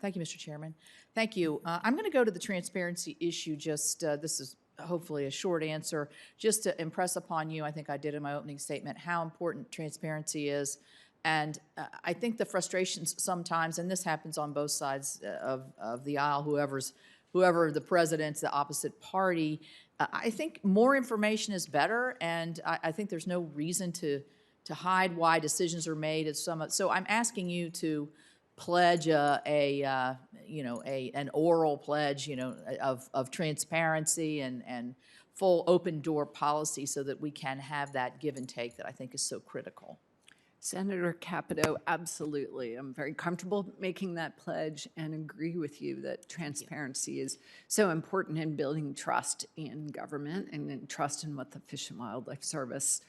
Thank you, Mr. Chairman. Thank you. I'm going to go to the transparency issue. Just this is hopefully a short answer, just to impress upon you. I think I did in my opening statement how important transparency is, and I think the frustrations sometimes, and this happens on both sides of the aisle. Whoever the president's the opposite party. I think more information is better, and I think there's no reason to hide why decisions are made. So I'm asking you to pledge an oral pledge, of transparency and full open door policy so that we can have that give and take that I think is so critical. Senator Capito, absolutely. I'm very comfortable making that pledge and agree with you that transparency is so important in building trust in government and in trust in what the Fish and Wildlife Service,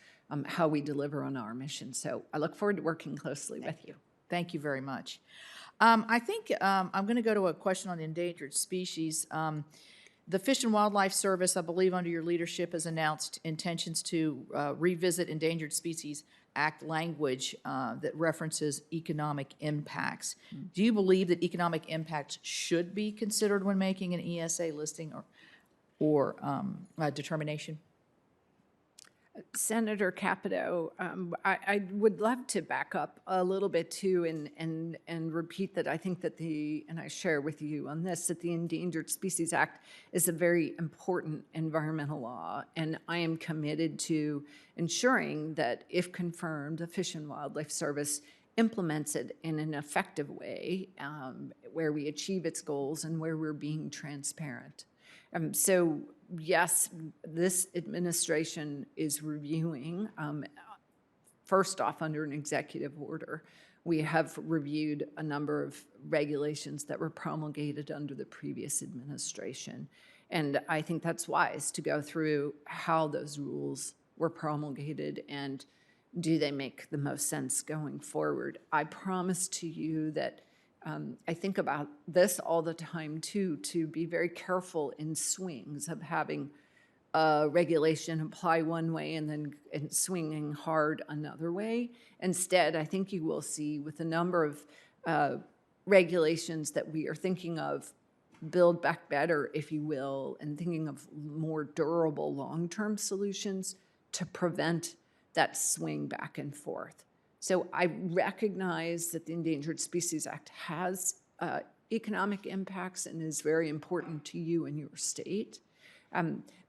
how we deliver on our mission. So I look forward to working closely with you. Thank you very much. I think I'm going to go to a question on endangered species. The Fish and Wildlife Service, I believe under your leadership, has announced intentions to revisit Endangered Species Act language that references economic impacts. Do you believe that economic impacts should be considered when making an ESA listing or determination? Senator Capito, I would love to back up a little bit too and repeat that I think that and I share with you on this, that the Endangered Species Act is a very important environmental law, and I am committed to ensuring that if confirmed, the Fish and Wildlife Service implements it in an effective way where we achieve its goals and where we're being transparent. So yes, this administration is reviewing, first off under an executive order. We have reviewed a number of regulations that were promulgated under the previous administration. And I think that's wise to go through how those rules were promulgated and do they make the most sense going forward. I promise to you that I think about this all the time too, to be very careful in swings of having a regulation apply one way and then swinging hard another way. Instead, I think you will see with a number of regulations that we are thinking of build back better, if you will, and thinking of more durable long-term solutions to prevent that swing back and forth. So I recognize that the Endangered Species Act has economic impacts and is very important to you and your state.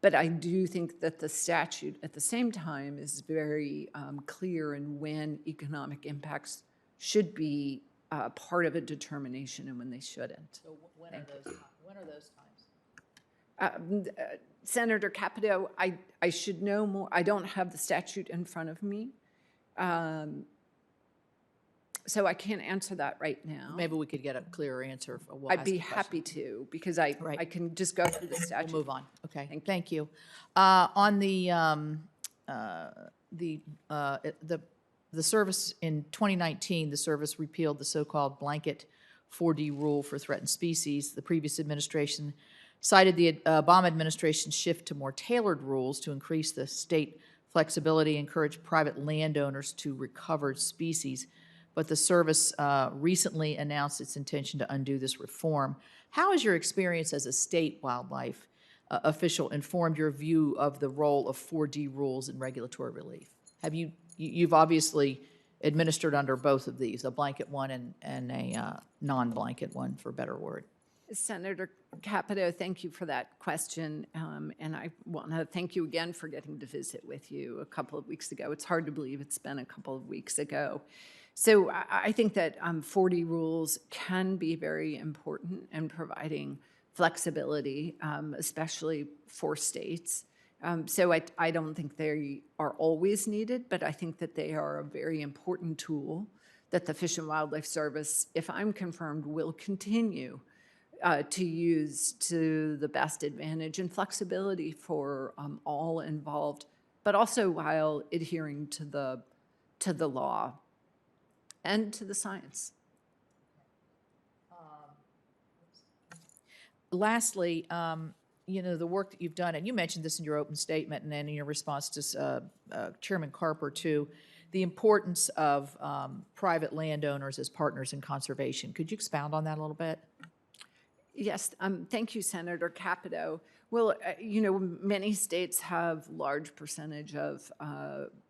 But I do think that the statute at the same time is very clear in when economic impacts should be part of a determination and when they shouldn't. So when are those times? Senator Capito, I should know more. I don't have the statute in front of me. So I can't answer that right now. Maybe we could get a clearer answer. I'd be happy to, because I can just go through the statute. We'll move on. Okay, thank you. On the service in 2019, the service repealed the so-called blanket 4D rule for threatened species. The previous administration cited the Obama administration's shift to more tailored rules to increase the state flexibility, encourage private landowners to recover species. But the service recently announced its intention to undo this reform. How has your experience as a state wildlife official informed your view of the role of 4D rules in regulatory relief? You've obviously administered under both of these, a blanket one and a non-blanket one, for a better word. Senator Capito, thank you for that question. And I want to thank you again for getting to visit with you a couple of weeks ago. It's hard to believe it's been a couple of weeks ago. So I think that 4D rules can be very important in providing flexibility, especially for states. So I don't think they are always needed, but I think that they are a very important tool that the Fish and Wildlife Service, if I'm confirmed, will continue to use to the best advantage and flexibility for all involved, but also while adhering to the law and to the science. Lastly, the work that you've done, and you mentioned this in your open statement and then in your response to Chairman Carper too, the importance of private landowners as partners in conservation. Could you expound on that a little bit? Yes, thank you, Senator Capito. Well, many states have large percentage of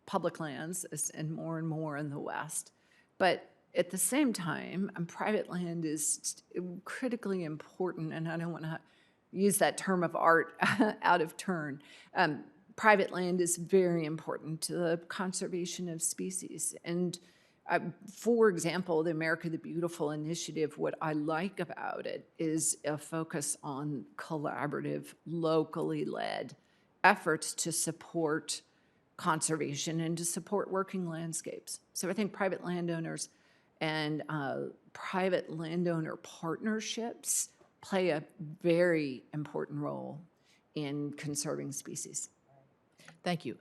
public lands and more in the West. But at the same time, private land is critically important, and I don't want to use that term of art out of turn. Private land is very important to the conservation of species. And for example, the America the Beautiful initiative, what I like about it is a focus on collaborative, locally led efforts to support conservation and to support working landscapes. So I think private landowners and private landowner partnerships play a very important role in conserving species. Thank you.